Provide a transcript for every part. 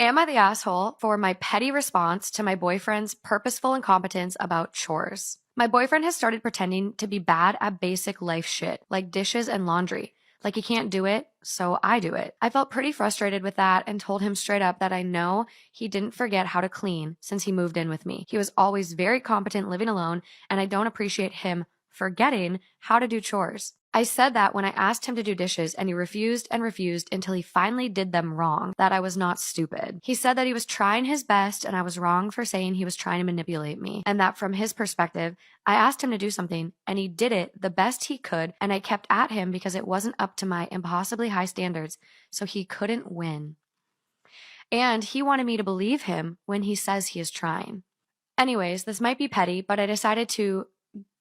Am I the asshole for my petty response to my boyfriend's purposeful incompetence about chores? My boyfriend has started pretending to be bad at basic life shit, like dishes and laundry. Like he can't do it, so I do it. I felt pretty frustrated with that and told him straight up that I know he didn't forget how to clean since he moved in with me. He was always very competent living alone, and I don't appreciate him forgetting how to do chores. I said that when I asked him to do dishes and he refused and refused until he finally did them wrong, that I was not stupid. He said that he was trying his best and I was wrong for saying he was trying to manipulate me, and that from his perspective, I asked him to do something and he did it the best he could, and I kept at him because it wasn't up to my impossibly high standards, so he couldn't win. And he wanted me to believe him when he says he is trying. Anyways, this might be petty, but I decided to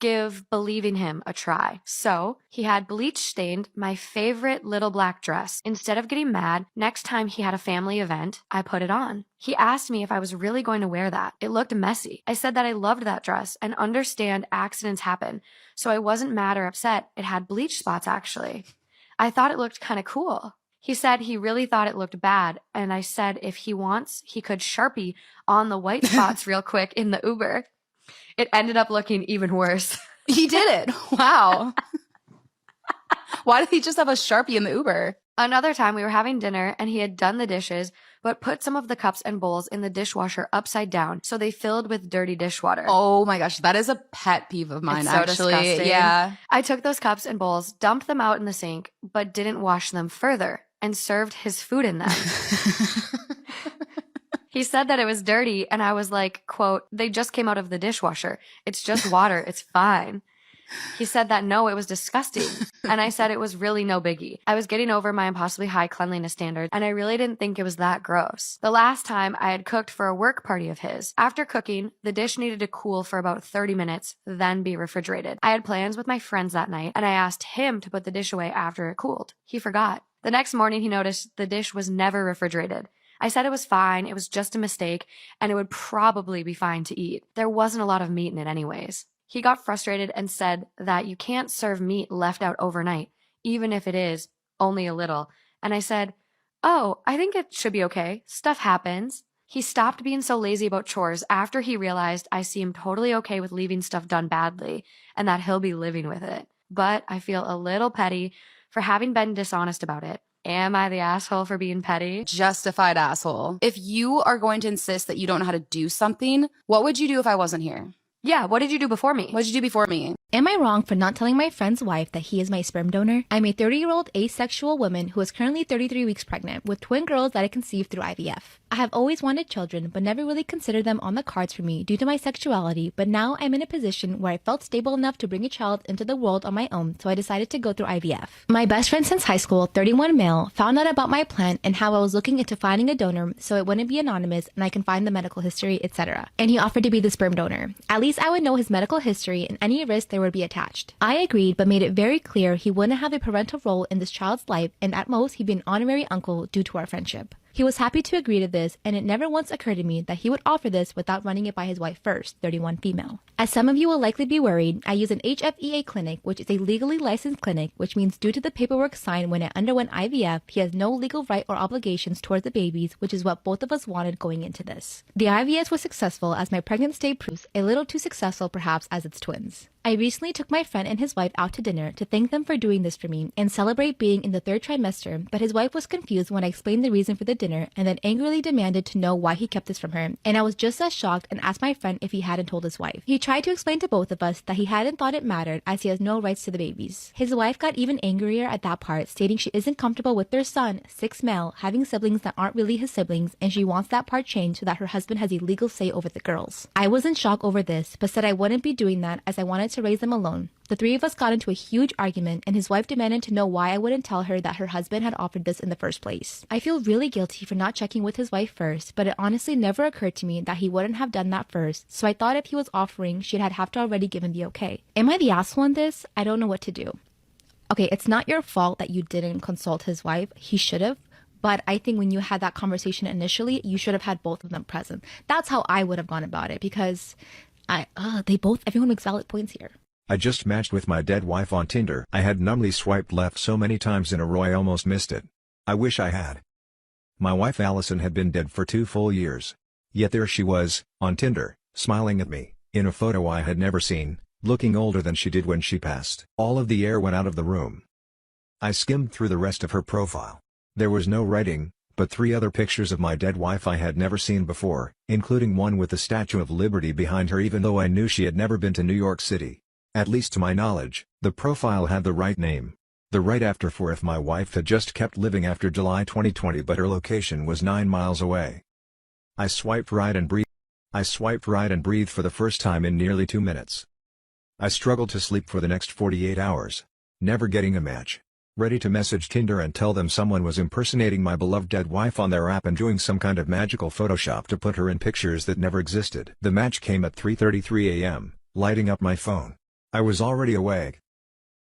give believing him a try. So he had bleach stained my favorite little black dress. Instead of getting mad, next time he had a family event, I put it on. He asked me if I was really going to wear that. It looked messy. I said that I loved that dress and understand accidents happen, so I wasn't mad or upset. It had bleach spots actually. I thought it looked kind of cool. He said he really thought it looked bad, and I said if he wants, he could Sharpie on the white spots real quick in the Uber. It ended up looking even worse. He did it. Wow. Why did he just have a Sharpie in the Uber? Another time we were having dinner and he had done the dishes, but put some of the cups and bowls in the dishwasher upside down, so they filled with dirty dishwater. Oh my gosh, that is a pet peeve of mine, It's so actually. disgusting. Yeah. I took those cups and bowls, dumped them out in the sink, but didn't wash them further and served his food in them. He said that it was dirty, and I was like, quote, they just came out of the dishwasher. It's just water. It's fine. He said that no, it was disgusting. And I said it was really no biggie. I was getting over my impossibly high cleanliness standards, and I really didn't think it was that gross. The last time I had cooked for a work party of his. After cooking, the dish needed to cool for about 30 minutes, then be refrigerated. I had plans with my friends that night, and I asked him to put the dish away after it cooled. He forgot. The next morning, he noticed the dish was never refrigerated. I said it was fine, it was just a mistake, and it would probably be fine to eat. There wasn't a lot of meat in it anyways. He got frustrated and said that you can't serve meat left out overnight, even if it is only a little. And I said, oh, I think it should be okay. Stuff happens. He stopped being so lazy about chores after he realized I seemed totally okay with leaving stuff done badly and that he'll be living with it. But I feel a little petty for having been dishonest about it. Am I the asshole for being petty? Justified asshole. If you are going to insist that you don't know how to do something, what would you do if I wasn't here? Yeah, what did you do before me? What did you do before me? Am I wrong for not telling my friend's wife that he is my sperm donor? I'm a 30-year-old asexual woman who is currently 33 weeks pregnant with twin girls that I conceived through IVF. I have always wanted children, but never really considered them on the cards for me due to my sexuality, but now I'm in a position where I felt stable enough to bring a child into the world on my own, so I decided to go through IVF. My best friend since high school, 31 male, found out about my plan and how I was looking into finding a donor so it wouldn't be anonymous and I can find the medical history, etc. And he offered to be the sperm donor. At least I would know his medical history and any risk there would be attached. I agreed, but made it very clear he wouldn't have a parental role in this child's life, and at most he'd be an honorary uncle due to our friendship. He was happy to agree to this, and it never once occurred to me that he would offer this without running it by his wife first, 31 female. As some of you will likely be worried, I use an HFEA clinic, which is a legally licensed clinic, which means due to the paperwork signed when it underwent IVF, he has no legal right or obligations towards the babies, which is what both of us wanted going into this. The IVF was successful, as my pregnant state proves, a little too successful perhaps as its twins. I recently took my friend and his wife out to dinner to thank them for doing this for me and celebrate being in the third trimester, but his wife was confused when I explained the reason for the dinner and then angrily demanded to know why he kept this from her, and I was just as shocked and asked my friend if he hadn't told his wife. He tried to explain to both of us that he hadn't thought it mattered as he has no rights to the babies. His wife got even angrier at that part, stating she isn't comfortable with their son, 6 male, having siblings that aren't really his siblings, and she wants that part changed so that her husband has a legal say over the girls. I was in shock over this, but said I wouldn't be doing that as I wanted to raise them alone. The three of us got into a huge argument, and his wife demanded to know why I wouldn't tell her that her husband had offered this in the first place. I feel really guilty for not checking with his wife first, but it honestly never occurred to me that he wouldn't have done that first, so I thought if he was offering, she'd have to already given the okay. Am I the asshole in this? I don't know what to do. Okay, it's not your fault that you didn't consult his wife. He should have. But I think when you had that conversation initially, you should have had both of them present. That's how I would have gone about it, because everyone makes valid points here. I just matched with my dead wife on Tinder. I had numbly swiped left so many times in a row I almost missed it. I wish I had. My wife Allison had been dead for 2 full years. Yet there she was, on Tinder, smiling at me, in a photo I had never seen, looking older than she did when she passed. All of the air went out of the room. I skimmed through the rest of her profile. There was no writing, but 3 other pictures of my dead wife I had never seen before, including one with the Statue of Liberty behind her, even though I knew she had never been to New York City. At least to my knowledge, the profile had the right name. The right after for if my wife had just kept living after July 2020 but her location was 9 miles away. I swiped right and breathed for the first time in nearly 2 minutes. I struggled to sleep for the next 48 hours. Never getting a match. Ready to message Tinder and tell them someone was impersonating my beloved dead wife on their app and doing some kind of magical Photoshop to put her in pictures that never existed. The match came at 3:33 a.m., lighting up my phone. I was already awake.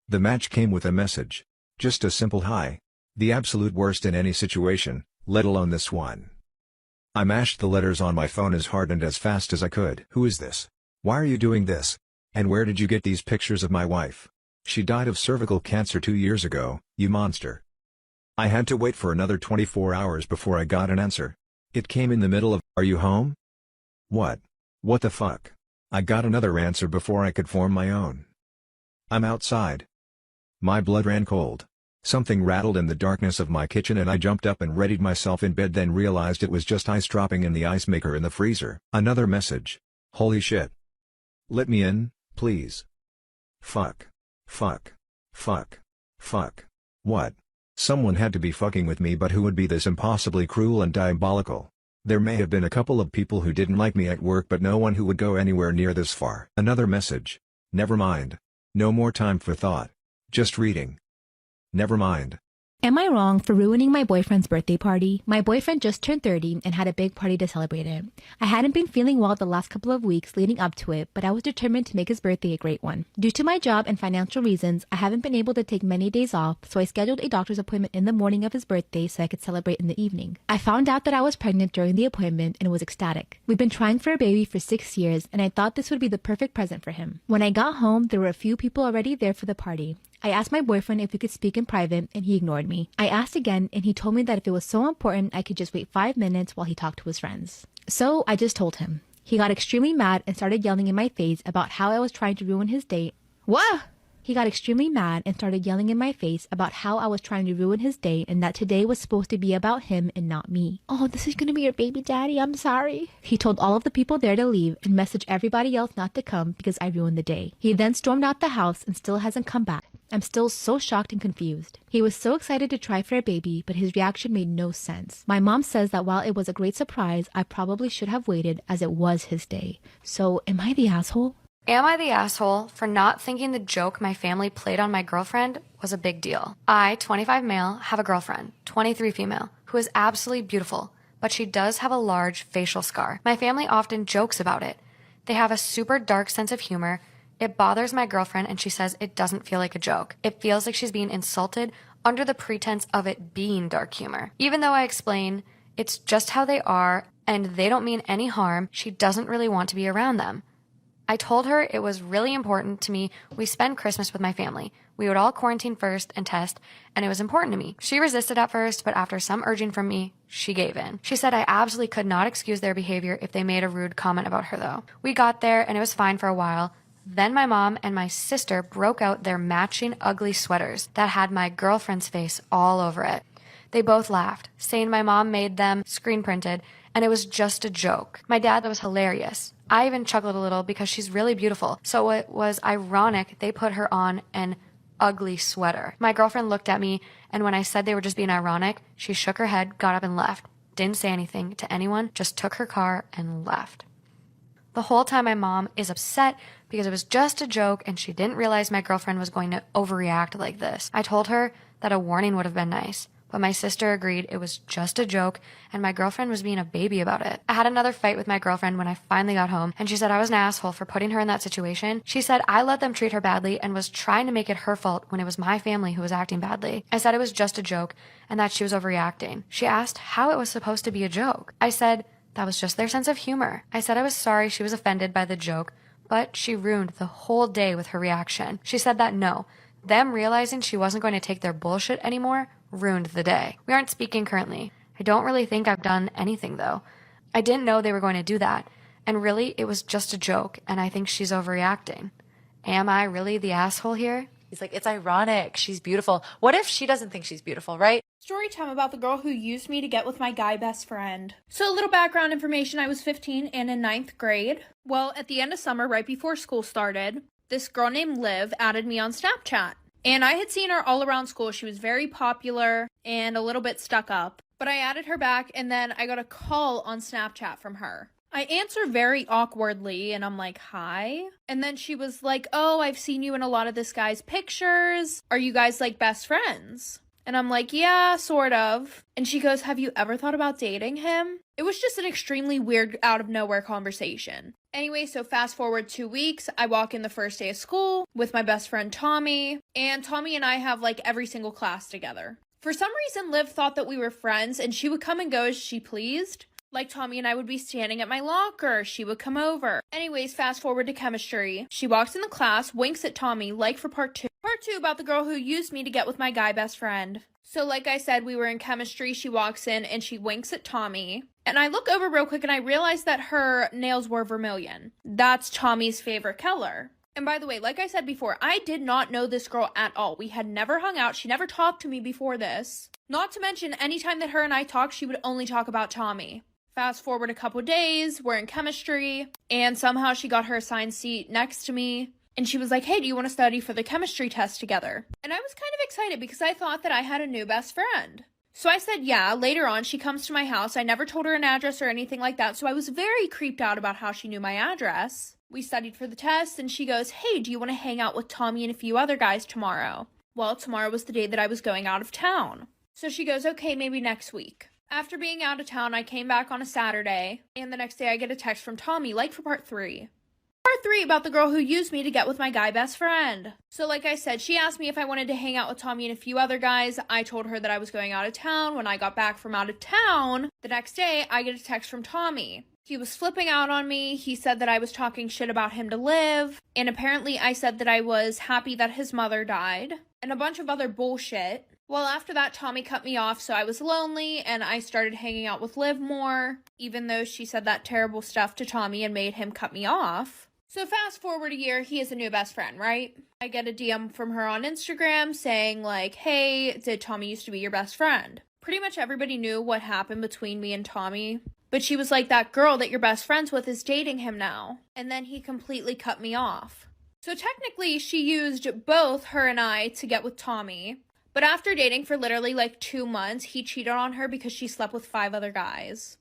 The match came with a message. Just a simple hi. The absolute worst in any situation, let alone this one. I mashed the letters on my phone as hard and as fast as I could. Who is this? Why are you doing this? And where did you get these pictures of my wife? She died of cervical cancer 2 years ago, you monster. I had to wait for another 24 hours before I got an answer. It came in the middle of, are you home? What? What the fuck? I got another answer before I could form my own. I'm outside. My blood ran cold. Something rattled in the darkness of my kitchen and I jumped up and readied myself in bed, then realized it was just ice dropping in the ice maker in the freezer. Another message. Holy shit. Let me in, please. Fuck. Fuck. Fuck. Fuck. What? Someone had to be fucking with me, but who would be this impossibly cruel and diabolical? There may have been a couple of people who didn't like me at work, but no one who would go anywhere near this far. Another message. Never mind. No more time for thought. Just reading. Never mind. Am I wrong for ruining my boyfriend's birthday party? My boyfriend just turned 30 and had a big party to celebrate it. I hadn't been feeling well the last couple of weeks leading up to it, but I was determined to make his birthday a great one. Due to my job and financial reasons, I haven't been able to take many days off, so I scheduled a doctor's appointment in the morning of his birthday so I could celebrate in the evening. I found out that I was pregnant during the appointment and was ecstatic. We've been trying for a baby for 6 years, and I thought this would be the perfect present for him. When I got home, there were a few people already there for the party. I asked my boyfriend if we could speak in private, and he ignored me. I asked again, and he told me that if it was so important, I could just wait 5 minutes while he talked to his friends. So I just told him. He got extremely mad and started yelling in my face about how I was trying to ruin his date. What? He got extremely mad and started yelling in my face about how I was trying to ruin his day and that today was supposed to be about him and not me. Oh, this is gonna be your baby daddy, I'm sorry. He told all of the people there to leave and messaged everybody else not to come because I ruined the day. He then stormed out the house and still hasn't come back. I'm still so shocked and confused. He was so excited to try for a baby, but his reaction made no sense. My mom says that while it was a great surprise, I probably should have waited as it was his day. So am I the asshole? Am I the asshole for not thinking the joke my family played on my girlfriend was a big deal? I, 25 male, have a girlfriend, 23 female, who is absolutely beautiful, but she does have a large facial scar. My family often jokes about it. They have a super dark sense of humor. It bothers my girlfriend and she says it doesn't feel like a joke. It feels like she's being insulted under the pretense of it being dark humor. Even though I explain it's just how they are and they don't mean any harm, she doesn't really want to be around them. I told her it was really important to me we spend Christmas with my family. We would all quarantine first and test, and it was important to me. She resisted at first, but after some urging from me, she gave in. She said I absolutely could not excuse their behavior if they made a rude comment about her though. We got there and it was fine for a while. Then my mom and my sister broke out their matching ugly sweaters that had my girlfriend's face all over it. They both laughed, saying my mom made them screen printed and it was just a joke. My dad thought it was hilarious. I even chuckled a little because she's really beautiful. So it was ironic they put her on an ugly sweater. My girlfriend looked at me, and when I said they were just being ironic, she shook her head, got up and left. Didn't say anything to anyone, just took her car and left. The whole time my mom is upset because it was just a joke and she didn't realize my girlfriend was going to overreact like this. I told her that a warning would have been nice. But my sister agreed it was just a joke and my girlfriend was being a baby about it. I had another fight with my girlfriend when I finally got home and she said I was an asshole for putting her in that situation. She said I let them treat her badly and was trying to make it her fault when it was my family who was acting badly. I said it was just a joke and that she was overreacting. She asked how it was supposed to be a joke. I said that was just their sense of humor. I said I was sorry she was offended by the joke, but she ruined the whole day with her reaction. She said that no, them realizing she wasn't going to take their bullshit anymore ruined the day. We aren't speaking currently. I don't really think I've done anything though. I didn't know they were going to do that. And really, it was just a joke, and I think she's overreacting. Am I really the asshole here? He's like, it's ironic. She's beautiful. What if she doesn't think she's beautiful, right? Story time about the girl who used me to get with my guy best friend. So a little background information, I was 15 and in 9th grade. Well, at the end of summer, right before school started, this girl named Liv added me on Snapchat. And I had seen her all around school. She was very popular and a little bit stuck up. But I added her back and then I got a call on Snapchat from her. I answer very awkwardly and I'm like, hi. And then she was like, oh, I've seen you in a lot of this guy's pictures. Are you guys like best friends? And I'm like, yeah, sort of. And she goes, have you ever thought about dating him? It was just an extremely weird out of nowhere conversation. Anyway, so fast forward 2 weeks, I walk in the first day of school with my best friend Tommy. And Tommy and I have like every single class together. For some reason, Liv thought that we were friends and she would come and go as she pleased. Like Tommy and I would be standing at my locker, she would come over. Anyways, fast forward to chemistry. She walks in the class, winks at Tommy, like for part 2. Part 2 about the girl who used me to get with my guy best friend. So like I said, we were in chemistry, she walks in and she winks at Tommy. And I look over real quick and I realize that her nails were vermilion. That's Tommy's favorite color. And by the way, like I said before, I did not know this girl at all. We had never hung out. She never talked to me before this. Not to mention, anytime that her and I talked, she would only talk about Tommy. Fast forward a couple days, we're in chemistry, and somehow she got her assigned seat next to me, and she was like, hey, do you want to study for the chemistry test together? And I was kind of excited because I thought that I had a new best friend. So I said, yeah. Later on, she comes to my house. I never told her an address or anything like that, so I was very creeped out about how she knew my address. We studied for the test, and she goes, hey, do you want to hang out with Tommy and a few other guys tomorrow? Well, tomorrow was the day that I was going out of town. So she goes, okay, maybe next week. After being out of town, I came back on a Saturday, and the next day I get a text from Tommy, like for part 3. Part 3 about the girl who used me to get with my guy best friend. So like I said, she asked me if I wanted to hang out with Tommy and a few other guys. I told her that I was going out of town. When I got back from out of town, the next day I get a text from Tommy. He was flipping out on me. He said that I was talking shit about him to Liv, and apparently I said that I was happy that his mother died, and a bunch of other bullshit. Well, after that, Tommy cut me off, so I was lonely, and I started hanging out with Liv more, even though she said that terrible stuff to Tommy and made him cut me off. So fast forward a year, he is a new best friend, right? I get a DM from her on Instagram saying like, hey, did Tommy used to be your best friend? Pretty much everybody knew what happened between me and Tommy, but she was like, that girl that you're best friends with is dating him now. And then he completely cut me off. So technically, she used both her and I to get with Tommy. But after dating for literally like 2 months, he cheated on her because she slept with 5 other guys.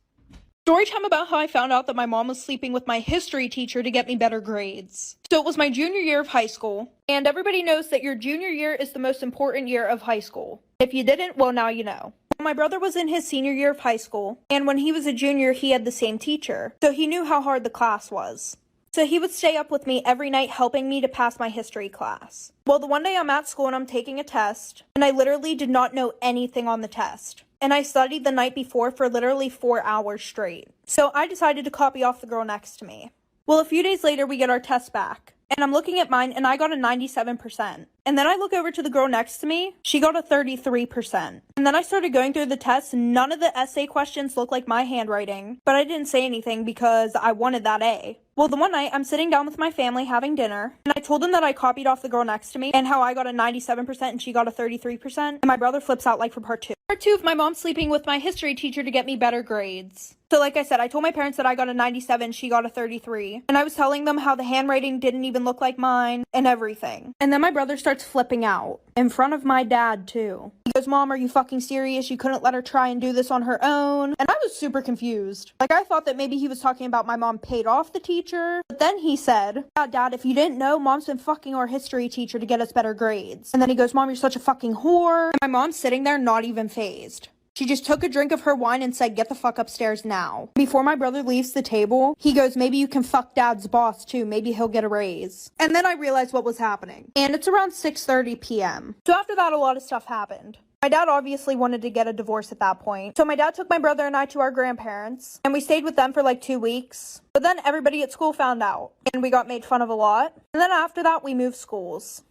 Story time about how I found out that my mom was sleeping with my history teacher to get me better grades. So it was my junior year of high school, and everybody knows that your junior year is the most important year of high school. If you didn't, well, now you know. My brother was in his senior year of high school, and when he was a junior, he had the same teacher, so he knew how hard the class was. So he would stay up with me every night helping me to pass my history class. Well, the one day I'm at school and I'm taking a test, and I literally did not know anything on the test. And I studied the night before for literally 4 hours straight. So I decided to copy off the girl next to me. Well, a few days later, we get our test back. And I'm looking at mine, and I got a 97%. And then I look over to the girl next to me. She got a 33%. And then I started going through the tests. None of the essay questions looked like my handwriting. But I didn't say anything because I wanted that A. Well, the one night, I'm sitting down with my family having dinner, and I told them that I copied off the girl next to me, and how I got a 97% and she got a 33%, and my brother flips out like for part 2. Part 2 of my mom sleeping with my history teacher to get me better grades. So like I said, I told my parents that I got a 97, she got a 33, and I was telling them how the handwriting didn't even look like mine, and everything. And then my brother starts flipping out, in front of my dad too. He goes, Mom, are you fucking serious? You couldn't let her try and do this on her own? And I was super confused. Like, I thought that maybe he was talking about my mom paid off the teacher. But then he said, yeah, Dad, if you didn't know, Mom's been fucking our history teacher to get us better grades. And then he goes, Mom, you're such a fucking whore. And my mom's sitting there not even fazed. She just took a drink of her wine and said, get the fuck upstairs now. Before my brother leaves the table, he goes, maybe you can fuck Dad's boss too. Maybe he'll get a raise. And then I realized what was happening. And it's around 6:30 p.m. So after that, a lot of stuff happened. My dad obviously wanted to get a divorce at that point. So my dad took my brother and I to our grandparents, and we stayed with them for like 2 weeks. But then everybody at school found out, and we got made fun of a lot. And then after that, we moved schools.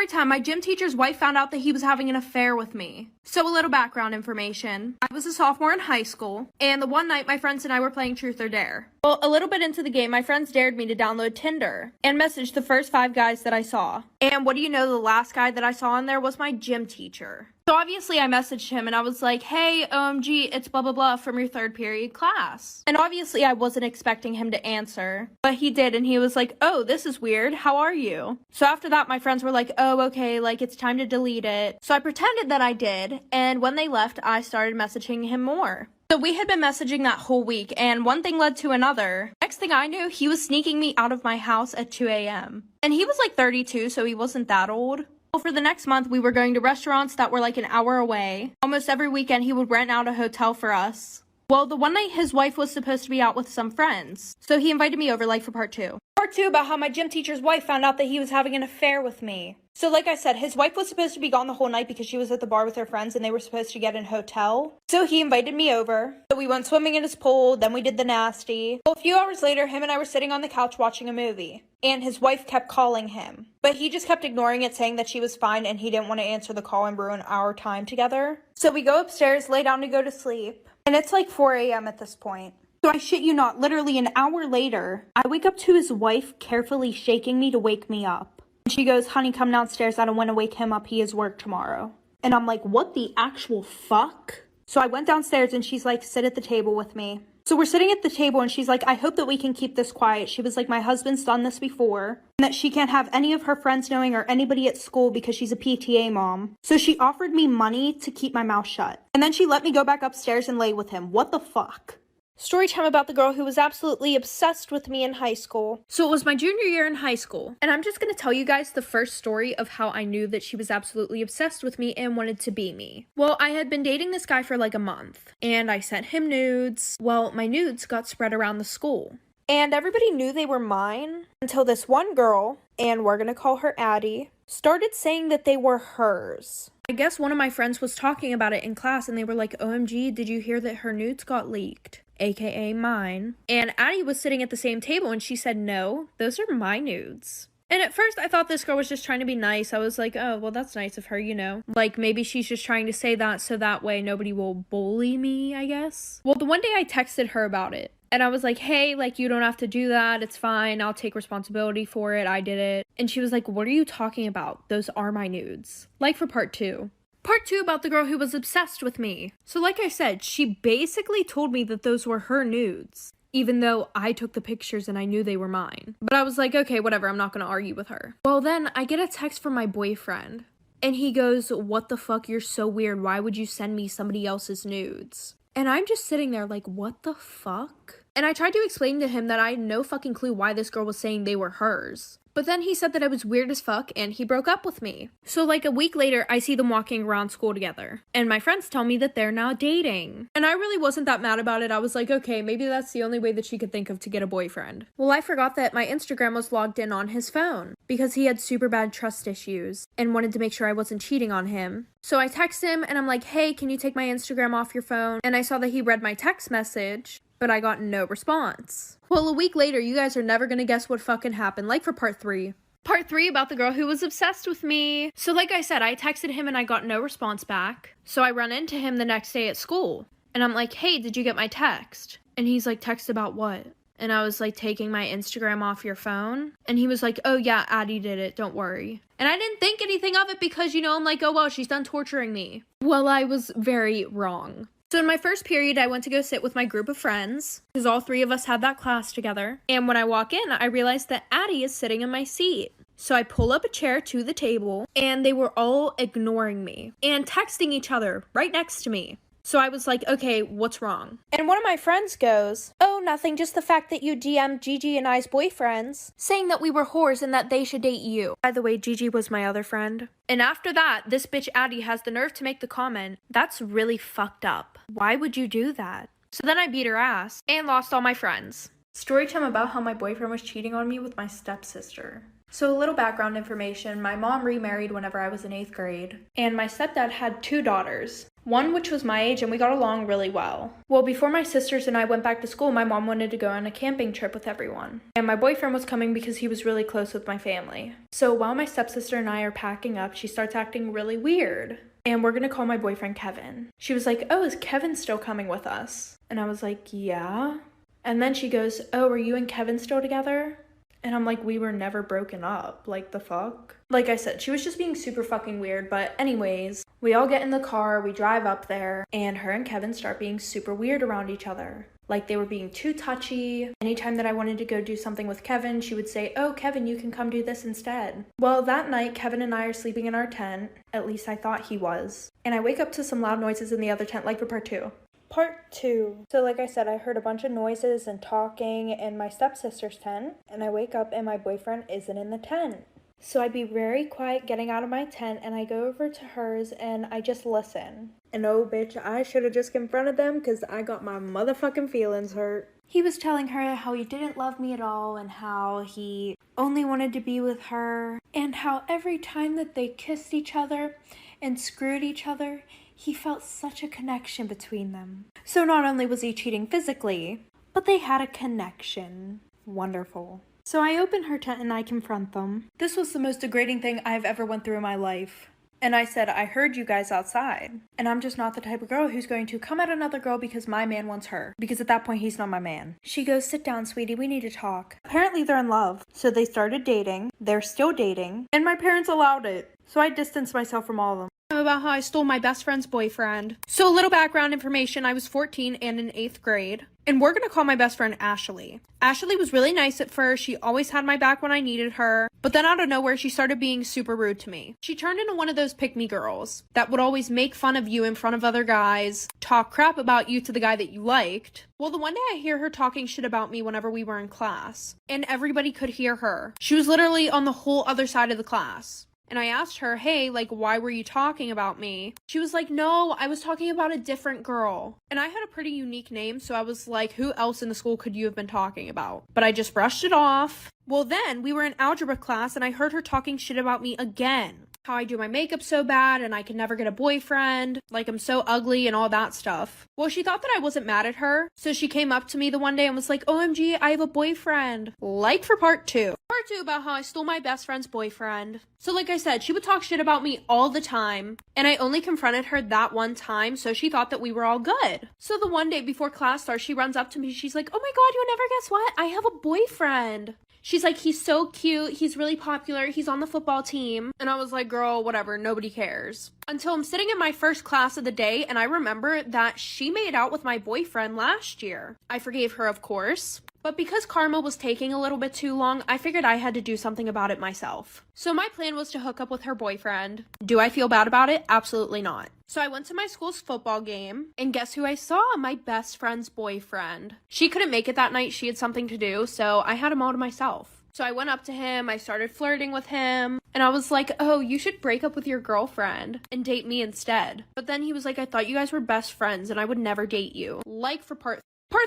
Story time, my gym teacher's wife found out that he was having an affair with me. So a little background information. I was a sophomore in high school, and the one night my friends and I were playing Truth or Dare. Well, a little bit into the game, my friends dared me to download Tinder and message the first 5 guys that I saw. And what do you know, the last guy that I saw on there was my gym teacher. So obviously I messaged him and I was like, hey, OMG, it's blah, blah, blah from your 3rd period class. And obviously I wasn't expecting him to answer, but he did. And he was like, oh, this is weird. How are you? So after that, my friends were like, oh, okay, like it's time to delete it. So I pretended that I did. And when they left, I started messaging him more. So we had been messaging that whole week, and one thing led to another. Next thing I knew, he was sneaking me out of my house at 2 a.m. And he was like 32, so he wasn't that old. Well, for the next month, we were going to restaurants that were like an hour away. Almost every weekend, he would rent out a hotel for us. Well, the one night his wife was supposed to be out with some friends, so he invited me over like for part 2. Part 2 about how my gym teacher's wife found out that he was having an affair with me. So like I said, his wife was supposed to be gone the whole night because she was at the bar with her friends and they were supposed to get in a hotel. So he invited me over. So we went swimming in his pool, then we did the nasty. Well, a few hours later, him and I were sitting on the couch watching a movie. And his wife kept calling him. But he just kept ignoring it, saying that she was fine and he didn't want to answer the call and ruin our time together. So we go upstairs, lay down to go to sleep. And it's like 4 a.m. at this point. So I shit you not, literally an hour later, I wake up to his wife carefully shaking me to wake me up. And she goes, honey, come downstairs. I don't want to wake him up. He has work tomorrow. And I'm like, what the actual fuck? So I went downstairs and she's like, sit at the table with me. So we're sitting at the table and she's like, I hope that we can keep this quiet. She was like, my husband's done this before. And that she can't have any of her friends knowing or anybody at school because she's a PTA mom. So she offered me money to keep my mouth shut. And then she let me go back upstairs and lay with him. What the fuck? Story time about the girl who was absolutely obsessed with me in high school. So it was my junior year in high school. And I'm just going to tell you guys the first story of how I knew that she was absolutely obsessed with me and wanted to be me. Well, I had been dating this guy for like a month. And I sent him nudes. Well, my nudes got spread around the school. And everybody knew they were mine until this one girl, and we're going to call her Addie, started saying that they were hers. I guess one of my friends was talking about it in class and they were like, OMG, did you hear that her nudes got leaked? AKA mine. And Addie was sitting at the same table and she said, no, those are my nudes. And at first I thought this girl was just trying to be nice. I was like, oh, well, that's nice of her, you know. Like, maybe she's just trying to say that so that way nobody will bully me, I guess. Well, the one day I texted her about it. And I was like, hey, like, you don't have to do that. It's fine. I'll take responsibility for it. I did it. And she was like, what are you talking about? Those are my nudes. Like for part 2. Part 2 about the girl who was obsessed with me. So like I said, she basically told me that those were her nudes, even though I took the pictures and I knew they were mine. But I was like, okay, whatever, I'm not gonna argue with her. Well, then I get a text from my boyfriend and he goes, what the fuck, you're so weird. Why would you send me somebody else's nudes? And I'm just sitting there like, what the fuck? And I tried to explain to him that I had no fucking clue why this girl was saying they were hers. But then he said that I was weird as fuck and he broke up with me. So like a week later, I see them walking around school together. And my friends tell me that they're now dating. And I really wasn't that mad about it. I was like, okay, maybe that's the only way that she could think of to get a boyfriend. Well, I forgot that my Instagram was logged in on his phone because he had super bad trust issues and wanted to make sure I wasn't cheating on him. So I text him and I'm like, hey, can you take my Instagram off your phone? And I saw that he read my text message, but I got no response. Well, a week later, you guys are never gonna guess what fucking happened, like for part 3. Part 3 about the girl who was obsessed with me. So like I said, I texted him and I got no response back. So I run into him the next day at school. And I'm like, hey, did you get my text? And he's like, text about what? And I was like, taking my Instagram off your phone? And he was like, oh yeah, Addie did it, don't worry. And I didn't think anything of it because, you know, I'm like, oh well, she's done torturing me. Well, I was very wrong. So in my first period, I went to go sit with my group of friends, because all 3 of us had that class together. And when I walk in, I realize that Addie is sitting in my seat. So I pull up a chair to the table, and they were all ignoring me and texting each other right next to me. So I was like, okay, what's wrong? And one of my friends goes, oh, nothing, just the fact that you DM'd Gigi and I's boyfriends, saying that we were whores and that they should date you. By the way, Gigi was my other friend. And after that, this bitch Addie has the nerve to make the comment, that's really fucked up. Why would you do that? So then I beat her ass and lost all my friends. Story time about how my boyfriend was cheating on me with my stepsister. So a little background information, my mom remarried whenever I was in 8th grade, and my stepdad had 2 daughters. One which was my age and we got along really well. Well, before my sisters and I went back to school, my mom wanted to go on a camping trip with everyone. And my boyfriend was coming because he was really close with my family. So while my stepsister and I are packing up, she starts acting really weird. And we're gonna call my boyfriend Kevin. She was like, "Oh, is Kevin still coming with us?" And I was like, "Yeah." And then she goes, "Oh, are you and Kevin still together?" And I'm like, "We were never broken up. Like, the fuck?" Like I said, she was just being super fucking weird. But anyways, we all get in the car, we drive up there, and her and Kevin start being super weird around each other. Like, they were being too touchy. Anytime that I wanted to go do something with Kevin, she would say, "Oh, Kevin, you can come do this instead." Well, that night, Kevin and I are sleeping in our tent. At least I thought he was. And I wake up to some loud noises in the other tent, like for part 2. Part 2. So like I said, I heard a bunch of noises and talking in my stepsister's tent. And I wake up and my boyfriend isn't in the tent. So I'd be very quiet getting out of my tent, and I go over to hers and I just listen. And oh bitch, I should have just confronted them because I got my motherfucking feelings hurt. He was telling her how he didn't love me at all and how he only wanted to be with her, and how every time that they kissed each other and screwed each other, he felt such a connection between them. So not only was he cheating physically, but they had a connection. Wonderful. So I open her tent and I confront them. This was the most degrading thing I've ever went through in my life. And I said, "I heard you guys outside. And I'm just not the type of girl who's going to come at another girl because my man wants her. Because at that point, he's not my man." She goes, "Sit down, sweetie. We need to talk." Apparently, they're in love. So they started dating. They're still dating. And my parents allowed it. So I distanced myself from all of them. About how I stole my best friend's boyfriend. So a little background information, I was 14 and in 8th grade. And we're gonna call my best friend Ashley. Ashley was really nice at first. She always had my back when I needed her. But then out of nowhere, she started being super rude to me. She turned into one of those pick-me girls that would always make fun of you in front of other guys, talk crap about you to the guy that you liked. Well, the one day I hear her talking shit about me whenever we were in class. And everybody could hear her. She was literally on the whole other side of the class. And I asked her, "Hey, like, why were you talking about me?" She was like, "No, I was talking about a different girl." And I had a pretty unique name, so I was like, who else in the school could you have been talking about? But I just brushed it off. Well, then we were in algebra class and I heard her talking shit about me again. How I do my makeup so bad and I can never get a boyfriend, like I'm so ugly and all that stuff. Well, she thought that I wasn't mad at her, so she came up to me the one day and was like, "OMG, I have a boyfriend." Like for part 2. Part 2 about how I stole my best friend's boyfriend. So like I said, she would talk shit about me all the time, and I only confronted her that one time, so she thought that we were all good. So the one day before class starts, she runs up to me, she's like, "Oh my god, you never guess what? I have a boyfriend." She's like, "He's so cute, he's really popular, he's on the football team." And I was like, "Girl, whatever, nobody cares." Until I'm sitting in my first class of the day, and I remember that she made out with my boyfriend last year. I forgave her, of course. But because karma was taking a little bit too long, I figured I had to do something about it myself. So my plan was to hook up with her boyfriend. Do I feel bad about it? Absolutely not. So I went to my school's football game, and guess who I saw? My best friend's boyfriend. She couldn't make it that night, she had something to do, so I had him all to myself. So I went up to him, I started flirting with him, and I was like, "Oh, you should break up with your girlfriend and date me instead." But then he was like, "I thought you guys were best friends and I would never date you." Like for part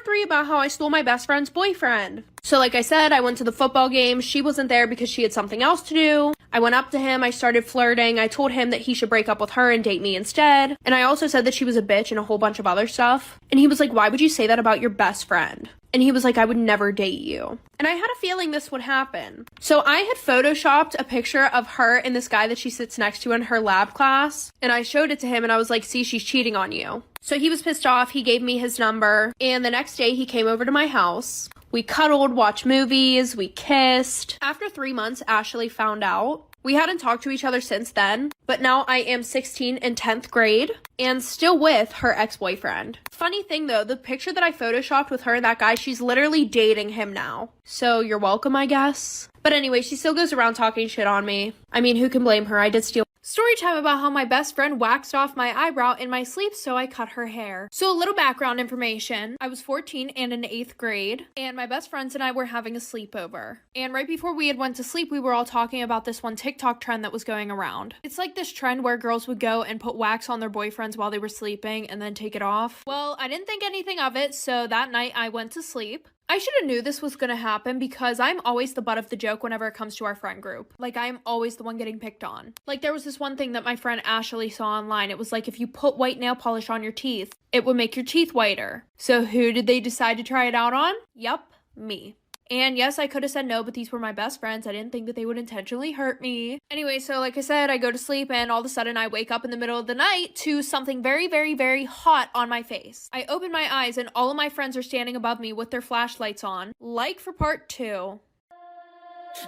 3 about how I stole my best friend's boyfriend. So like I said, I went to the football game. She wasn't there because she had something else to do. I went up to him. I started flirting. I told him that he should break up with her and date me instead. And I also said that she was a bitch and a whole bunch of other stuff. And he was like, "Why would you say that about your best friend?" And he was like, "I would never date you." And I had a feeling this would happen. So I had photoshopped a picture of her and this guy that she sits next to in her lab class. And I showed it to him and I was like, "See, she's cheating on you." So he was pissed off. He gave me his number. And the next day he came over to my house. We cuddled, watched movies, we kissed. After 3 months, Ashley found out. We hadn't talked to each other since then, but now I am 16 in 10th grade and still with her ex-boyfriend. Funny thing though, the picture that I photoshopped with her and that guy, she's literally dating him now. So you're welcome, I guess. But anyway, she still goes around talking shit on me. I mean, who can blame her? I did steal. Story time about how my best friend waxed off my eyebrow in my sleep, so I cut her hair. So a little background information. I was 14 and in 8th grade, and my best friends and I were having a sleepover. And right before we had went to sleep, we were all talking about this one TikTok trend that was going around. It's like this trend where girls would go and put wax on their boyfriends while they were sleeping and then take it off. Well, I didn't think anything of it, so that night I went to sleep. I should have knew this was gonna happen because I'm always the butt of the joke whenever it comes to our friend group. Like, I'm always the one getting picked on. Like, there was this one thing that my friend Ashley saw online. It was like, if you put white nail polish on your teeth, it would make your teeth whiter. So who did they decide to try it out on? Yup, me. And yes, I could have said no, but these were my best friends. I didn't think that they would intentionally hurt me. Anyway, so like I said, I go to sleep and all of a sudden I wake up in the middle of the night to something very, very, very hot on my face. I open my eyes and all of my friends are standing above me with their flashlights on. Like for part 2.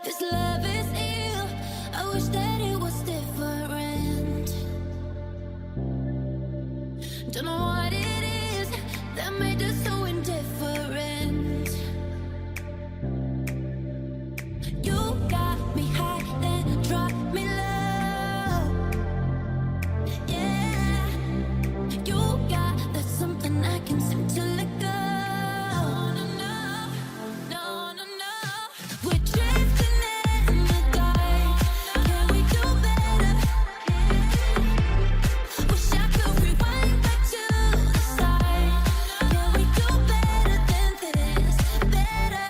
This love is ill. I wish that it was different. Don't know what it is that made us so indifferent. You got me high, then drop me low. Yeah, you got that something I can seem to let go. No, no, no. We're drifting in the dark. Can we do better? Wish I could rewind back to the start. Can we do better than this? Better.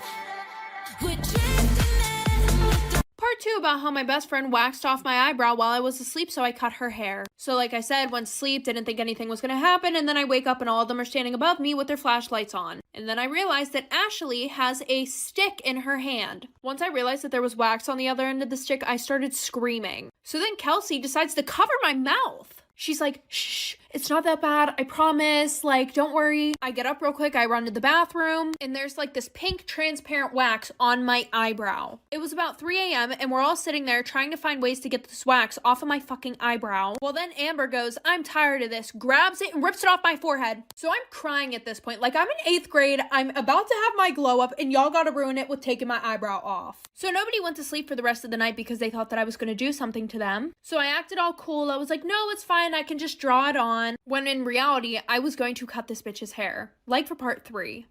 We're drifting in the dark. Part 2 about how my best friend waxed off my eyebrow while I was asleep, so I cut her hair. So like I said, went to sleep, didn't think anything was gonna happen, and then I wake up and all of them are standing above me with their flashlights on. And then I realized that Ashley has a stick in her hand. Once I realized that there was wax on the other end of the stick, I started screaming. So then Kelsey decides to cover my mouth. She's like, shh, it's not that bad, I promise, like, don't worry. I get up real quick, I run to the bathroom, and there's like this pink transparent wax on my eyebrow. It was about 3 a.m. and we're all sitting there trying to find ways to get this wax off of my fucking eyebrow. Well, then Amber goes, I'm tired of this, grabs it and rips it off my forehead. So I'm crying at this point, like I'm in 8th grade, I'm about to have my glow up, and y'all gotta ruin it with taking my eyebrow off. So nobody went to sleep for the rest of the night because they thought that I was gonna do something to them. So I acted all cool, I was like, no, it's fine, I can just draw it on. When in reality, I was going to cut this bitch's hair. Like for part 3.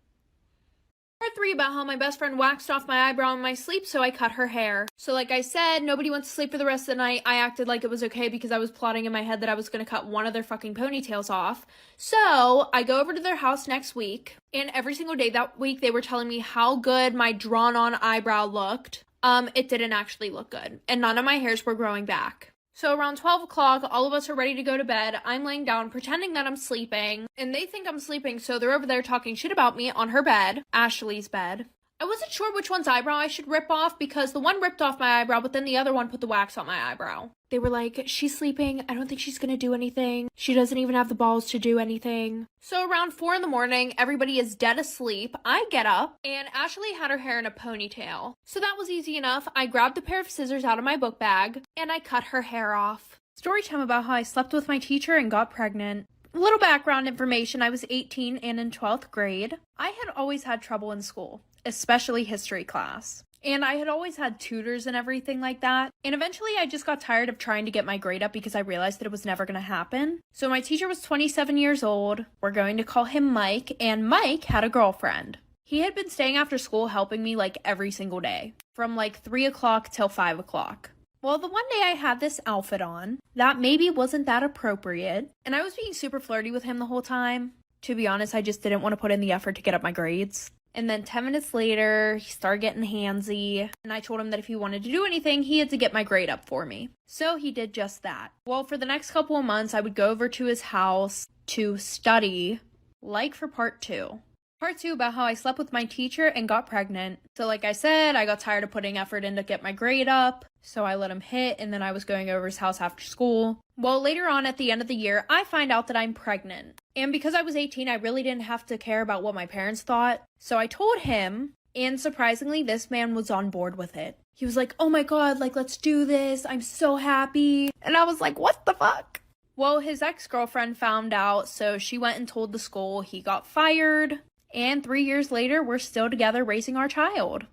Part 3 about how my best friend waxed off my eyebrow in my sleep, so I cut her hair. So like I said, nobody went to sleep for the rest of the night. I acted like it was okay because I was plotting in my head that I was going to cut one of their fucking ponytails off. So I go over to their house next week, and every single day that week they were telling me how good my drawn-on eyebrow looked. It didn't actually look good, and none of my hairs were growing back. So around 12 o'clock, all of us are ready to go to bed. I'm laying down, pretending that I'm sleeping, and they think I'm sleeping, so they're over there talking shit about me on her bed, Ashley's bed. I wasn't sure which one's eyebrow I should rip off because the one ripped off my eyebrow, but then the other one put the wax on my eyebrow. They were like, she's sleeping. I don't think she's gonna do anything. She doesn't even have the balls to do anything. So around 4 in the morning, everybody is dead asleep. I get up, and Ashley had her hair in a ponytail. So that was easy enough. I grabbed a pair of scissors out of my book bag, and I cut her hair off. Story time about how I slept with my teacher and got pregnant. A little background information, I was 18 and in 12th grade. I had always had trouble in school, especially history class. And I had always had tutors and everything like that. And eventually I just got tired of trying to get my grade up because I realized that it was never going to happen. So my teacher was 27 years old. We're going to call him Mike. And Mike had a girlfriend. He had been staying after school helping me like every single day. From like 3 o'clock till 5 o'clock. Well, the one day I had this outfit on that maybe wasn't that appropriate. And I was being super flirty with him the whole time. To be honest, I just didn't want to put in the effort to get up my grades. And then 10 minutes later, he started getting handsy, and I told him that if he wanted to do anything, he had to get my grade up for me. So he did just that. Well, for the next couple of months, I would go over to his house to study, like for part 2. Part 2 about how I slept with my teacher and got pregnant. So like I said, I got tired of putting effort in to get my grade up, so I let him hit, and then I was going over his house after school. Well, later on at the end of the year, I find out that I'm pregnant. And because I was 18, I really didn't have to care about what my parents thought. So I told him, and surprisingly, this man was on board with it. He was like, oh my god, like, let's do this. I'm so happy. And I was like, what the fuck? Well, his ex-girlfriend found out, so she went and told the school. He got fired. And 3 years later, we're still together raising our child.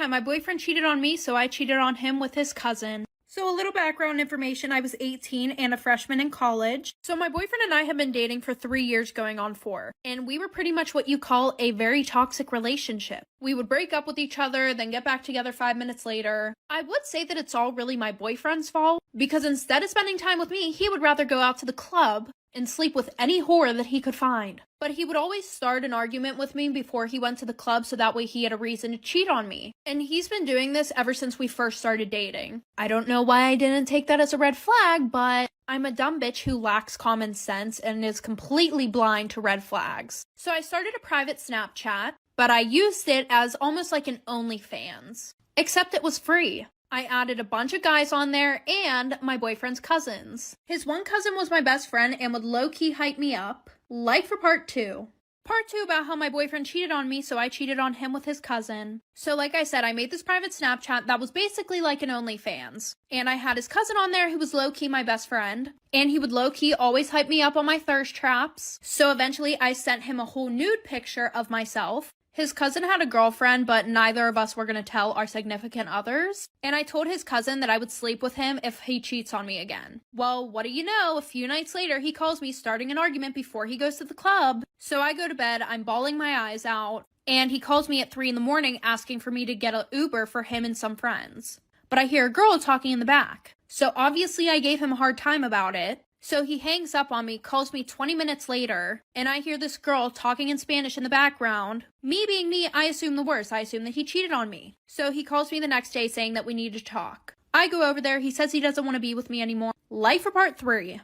time, my boyfriend cheated on me, so I cheated on him with his cousin. So a little background information, I was 18 and a freshman in college. So my boyfriend and I have been dating for 3 years going on 4. And we were pretty much what you call a very toxic relationship. We would break up with each other, then get back together 5 minutes later. I would say that it's all really my boyfriend's fault, because instead of spending time with me, he would rather go out to the club and sleep with any whore that he could find. But he would always start an argument with me before he went to the club so that way he had a reason to cheat on me. And he's been doing this ever since we first started dating. I don't know why I didn't take that as a red flag, but I'm a dumb bitch who lacks common sense and is completely blind to red flags. So I started a private Snapchat, but I used it as almost like an OnlyFans. Except it was free. I added a bunch of guys on there and my boyfriend's cousins. His one cousin was my best friend and would low-key hype me up. Like for part 2. Part 2 about how my boyfriend cheated on me, so I cheated on him with his cousin. So like I said, I made this private Snapchat that was basically like an OnlyFans. And I had his cousin on there who was low-key my best friend. And he would low-key always hype me up on my thirst traps. So eventually I sent him a whole nude picture of myself. His cousin had a girlfriend, but neither of us were going to tell our significant others. And I told his cousin that I would sleep with him if he cheats on me again. Well, what do you know? A few nights later, he calls me starting an argument before he goes to the club. So I go to bed, I'm bawling my eyes out, and he calls me at 3 in the morning asking for me to get an Uber for him and some friends. But I hear a girl talking in the back. So obviously I gave him a hard time about it. So he hangs up on me, calls me 20 minutes later, and I hear this girl talking in Spanish in the background. Me being me, I assume the worst. I assume that he cheated on me. So he calls me the next day saying that we need to talk. I go over there. He says he doesn't want to be with me anymore. Life for part 3.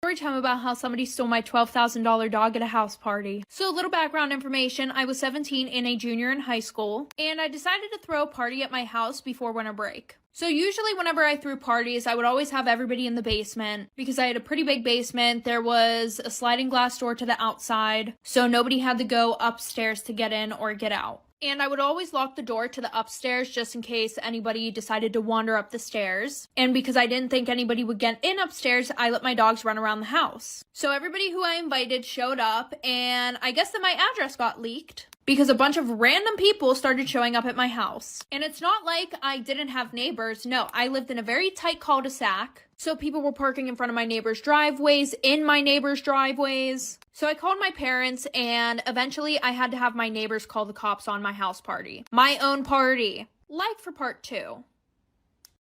Storytime about how somebody stole my $12,000 dog at a house party. So a little background information, I was 17 and a junior in high school, and I decided to throw a party at my house before winter break. So usually whenever I threw parties, I would always have everybody in the basement because I had a pretty big basement. There was a sliding glass door to the outside, so nobody had to go upstairs to get in or get out. And I would always lock the door to the upstairs just in case anybody decided to wander up the stairs. And because I didn't think anybody would get in upstairs, I let my dogs run around the house. So everybody who I invited showed up, and I guess that my address got leaked because a bunch of random people started showing up at my house. And it's not like I didn't have neighbors. No, I lived in a very tight cul-de-sac. So people were parking in front of my neighbors' driveways, in my neighbors' driveways. So I called my parents, and eventually I had to have my neighbors call the cops on my house party. My own party. Like for part 2.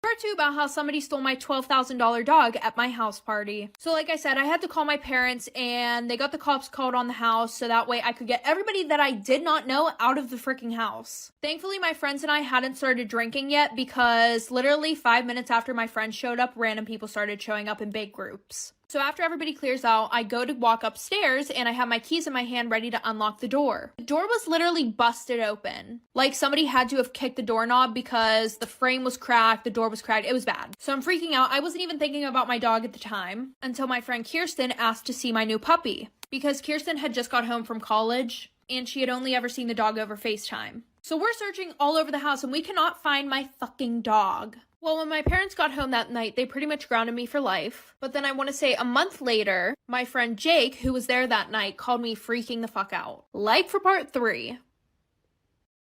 Part 2 about how somebody stole my $12,000 dog at my house party. So like I said, I had to call my parents and they got the cops called on the house so that way I could get everybody that I did not know out of the freaking house. Thankfully, my friends and I hadn't started drinking yet because literally 5 minutes after my friends showed up, random people started showing up in big groups. So after everybody clears out, I go to walk upstairs and I have my keys in my hand ready to unlock the door. The door was literally busted open. Like somebody had to have kicked the doorknob because the frame was cracked, the door was cracked, it was bad. So I'm freaking out. I wasn't even thinking about my dog at the time until my friend Kirsten asked to see my new puppy because Kirsten had just got home from college and she had only ever seen the dog over FaceTime. So we're searching all over the house and we cannot find my fucking dog. Well, when my parents got home that night, they pretty much grounded me for life. But then I want to say a month later, my friend Jake, who was there that night, called me freaking the fuck out. Like for part 3.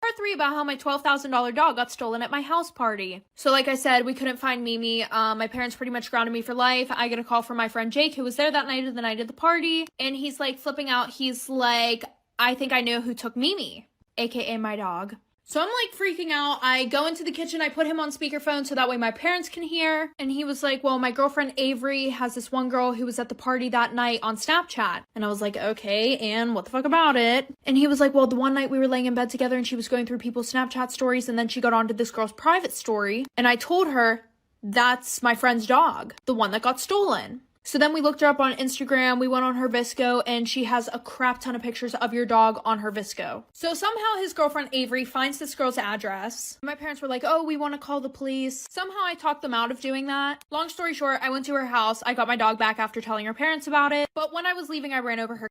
Part 3 about how my $12,000 dog got stolen at my house party. So like I said, we couldn't find Mimi. My parents pretty much grounded me for life. I get a call from my friend Jake, who was there that night of the night of the party. And he's like flipping out. He's like, I think I know who took Mimi, aka my dog. So I'm like freaking out. I go into the kitchen, I put him on speakerphone so that way my parents can hear. And he was like, well, my girlfriend Avery has this one girl who was at the party that night on Snapchat. And I was like, okay, and what the fuck about it? And he was like, well, the one night we were laying in bed together and she was going through people's Snapchat stories and then she got onto this girl's private story. And I told her, that's my friend's dog, the one that got stolen. So then we looked her up on Instagram, we went on her Visco, and she has a crap ton of pictures of your dog on her Visco. So somehow his girlfriend Avery finds this girl's address. My parents were like, oh, we want to call the police. Somehow I talked them out of doing that. Long story short, I went to her house, I got my dog back after telling her parents about it. But when I was leaving, I ran over her